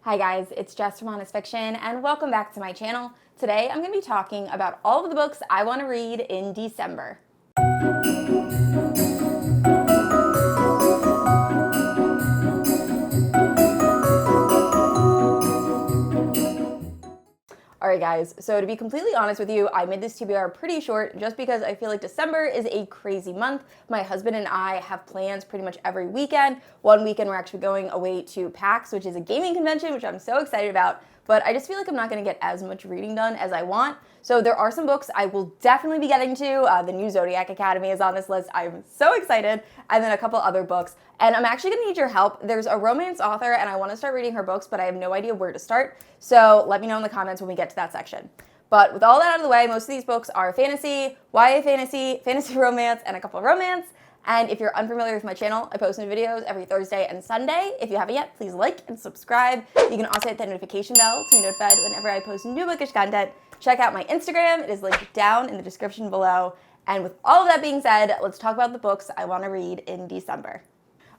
Hi guys, it's Jess from Honest Fiction, and welcome back to my channel. Today I'm going to be talking about all of the books I want to read in December. Alright guys, so to be completely honest with you, I made this TBR pretty short just because I feel like December is a crazy month. My husband and I have plans pretty much every weekend. One weekend we're actually going away to PAX, which is a gaming convention, which I'm so excited about, but I just feel like I'm not going to get as much reading done as I want. So there are some books I will definitely be getting to. The new Zodiac Academy is on this list. I'm so excited. And then a couple other books. And I'm actually going to need your help. There's a romance author and I want to start reading her books, but I have no idea where to start. So let me know in the comments when we get to that section. But with all that out of the way, most of these books are fantasy, YA fantasy, fantasy romance, and a couple of romance. And if you're unfamiliar with my channel, I post new videos every Thursday and Sunday. If you haven't yet, please like and subscribe. You can also hit that notification bell to be notified whenever I post new bookish content. Check out my Instagram. It is linked down in the description below. And with all of that being said, let's talk about the books I want to read in December.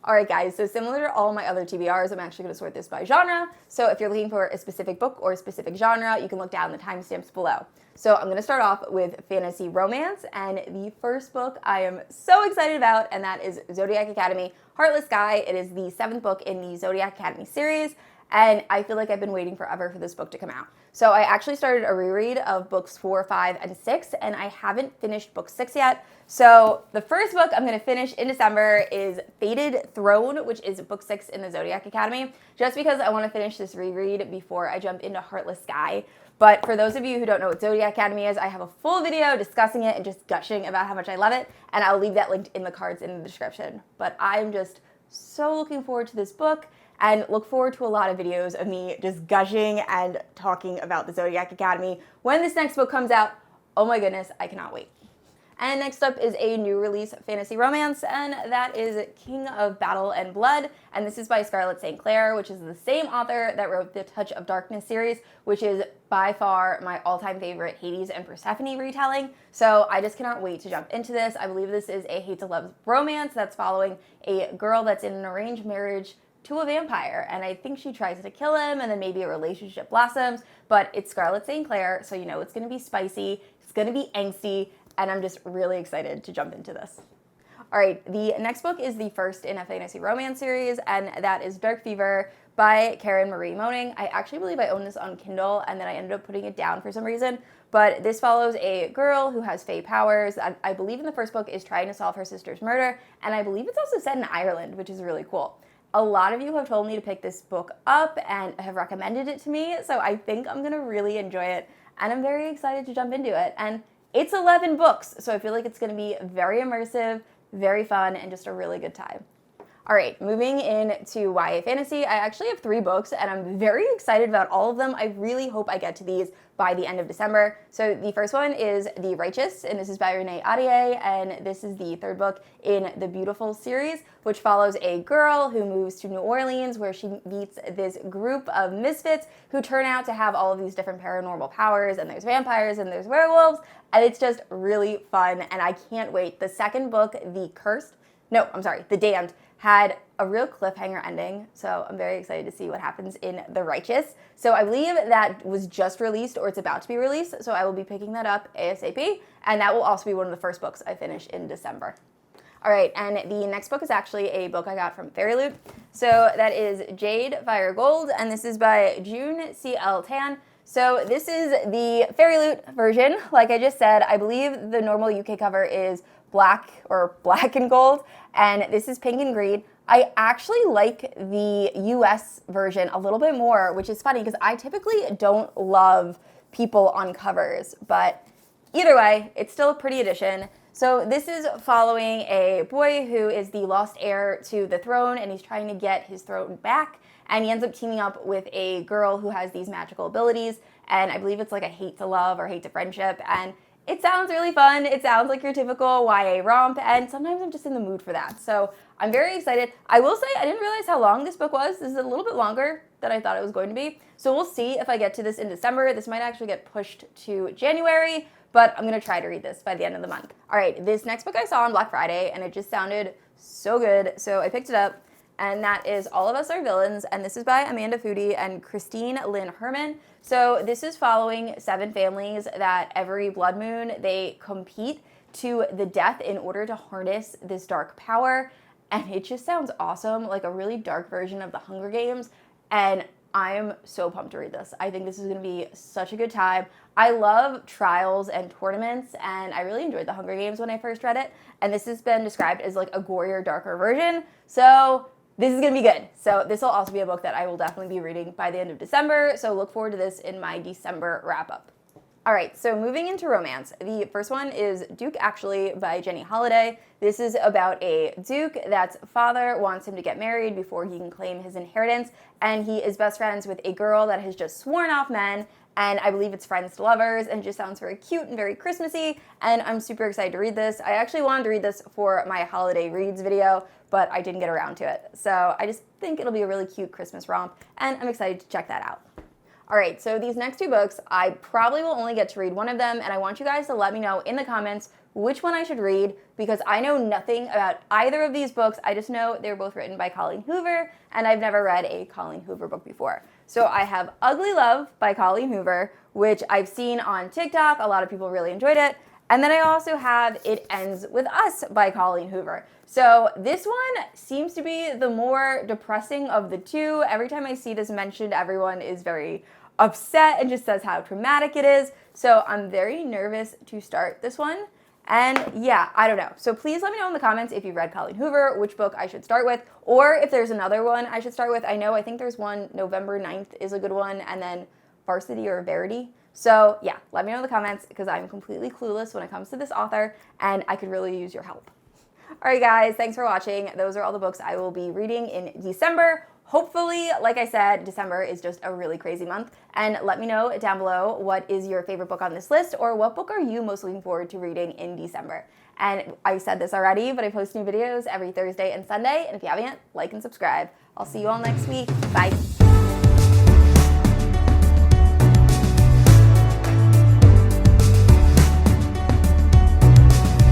Alright guys, so similar to all my other TBRs, I'm actually going to sort this by genre. So if you're looking for a specific book or a specific genre, you can look down the timestamps below. So I'm going to start off with fantasy romance, and the first book I am so excited about, and that is Zodiac Academy, Heartless Guy. It is the 7th book in the Zodiac Academy series, and I feel like I've been waiting forever for this book to come out. So I actually started a reread of books 4, 5, and 6, and I haven't finished book 6 yet. So the first book I'm going to finish in December is Fated Throne, which is book 6 in the Zodiac Academy, just because I want to finish this reread before I jump into Heartless Guy. But for those of you who don't know what Zodiac Academy is, I have a full video discussing it and just gushing about how much I love it, and I'll leave that linked in the cards in the description. But I'm just so looking forward to this book, and look forward to a lot of videos of me just gushing and talking about the Zodiac Academy when this next book comes out. Oh my goodness, I cannot wait. And next up is a new release fantasy romance, and that is King of Battle and Blood, and this is by Scarlett St. Clair, which is the same author that wrote the Touch of Darkness series, which is by far my all-time favorite Hades and Persephone retelling. So I just cannot wait to jump into this. I believe this is a hate-to-love romance that's following a girl that's in an arranged marriage to a vampire, and I think she tries to kill him, and then maybe a relationship blossoms, but it's Scarlett St. Clair, so you know it's going to be spicy, it's going to be angsty, and I'm just really excited to jump into this. Alright, the next book is the first in a fantasy romance series, and that is Dark Fever by Karen Marie Moning. I actually believe I own this on Kindle, and then I ended up putting it down for some reason, but this follows a girl who has fae powers. I believe in the first book is trying to solve her sister's murder, and I believe it's also set in Ireland, which is really cool. A lot of you have told me to pick this book up and have recommended it to me, so I think I'm going to really enjoy it, and I'm very excited to jump into it. And it's 11 books, so I feel like it's going to be very immersive, very fun, and just a really good time. Alright, moving into YA fantasy, I actually have 3 books, and I'm very excited about all of them. I really hope I get to these by the end of December. So the first one is The Righteous, and this is by Renee, Ahdieh, and this is the 3rd book in the Beautiful series, which follows a girl who moves to New Orleans, where she meets this group of misfits who turn out to have all of these different paranormal powers, and there's vampires and there's werewolves, and it's just really fun, and I can't wait. The 2nd book, The Damned, had a real cliffhanger ending, so I'm very excited to see what happens in The Righteous. So I believe that was just released, or it's about to be released, so I will be picking that up ASAP, and that will also be one of the first books I finish in December. Alright, and the next book is actually a book I got from Fairy Loot. So that is Jade, Fire Gold, and this is by June C.L. Tan. So this is the Fairy Loot version. Like I just said, I believe the normal UK cover is black and gold, and this is pink and green. I actually like the US version a little bit more, which is funny because I typically don't love people on covers, but either way, it's still a pretty edition. So this is following a boy who is the lost heir to the throne, and he's trying to get his throne back, and he ends up teaming up with a girl who has these magical abilities, and I believe it's like a hate to love or hate to friendship, and it sounds really fun. It sounds like your typical YA romp, and sometimes I'm just in the mood for that. So I'm very excited. I will say I didn't realize how long this book was. This is a little bit longer than I thought it was going to be. So we'll see if I get to this in December. This might actually get pushed to January, but I'm going to try to read this by the end of the month. All right, this next book I saw on Black Friday, and it just sounded so good, so I picked it up. and that is All of Us Are Villains, and this is by Amanda Foody and Christine Lynn Herman. So this is following 7 families that every blood moon, they compete to the death in order to harness this dark power, and it just sounds awesome, like a really dark version of the Hunger Games, and I'm so pumped to read this. I think this is going to be such a good time. I love trials and tournaments, and I really enjoyed the Hunger Games when I first read it, and this has been described as like a gorier, darker version, so this is going to be good. So this will also be a book that I will definitely be reading by the end of December, so look forward to this in my December wrap-up. All right, so moving into romance. The first one is Duke Actually by Jenny Holiday. This is about a Duke that's father wants him to get married before he can claim his inheritance, and he is best friends with a girl that has just sworn off men, and I believe it's friends to lovers, and it just sounds very cute and very Christmassy, and I'm super excited to read this. I actually wanted to read this for my holiday reads video, but I didn't get around to it. So I just think it'll be a really cute Christmas romp, and I'm excited to check that out. All right, so these next 2 books, I probably will only get to read one of them, and I want you guys to let me know in the comments which one I should read, because I know nothing about either of these books. I just know they're both written by Colleen Hoover, and I've never read a Colleen Hoover book before. So I have Ugly Love by Colleen Hoover, which I've seen on TikTok. A lot of people really enjoyed it. And then I also have It Ends With Us by Colleen Hoover. So this one seems to be the more depressing of the 2. Every time I see this mentioned, everyone is very upset and just says how traumatic it is. So I'm very nervous to start this one. And yeah, I don't know. So please let me know in the comments if you've read Colleen Hoover, which book I should start with, or if there's another one I should start with. I think there's one, November 9th is a good one, and then Varsity or Verity. So yeah, let me know in the comments, because I'm completely clueless when it comes to this author, and I could really use your help. All right, guys, thanks for watching. Those are all the books I will be reading in December. Hopefully, like I said, December is just a really crazy month. And let me know down below what is your favorite book on this list, or what book are you most looking forward to reading in December. And I said this already, but I post new videos every Thursday and Sunday. And if you haven't yet, like and subscribe. I'll see you all next week. Bye.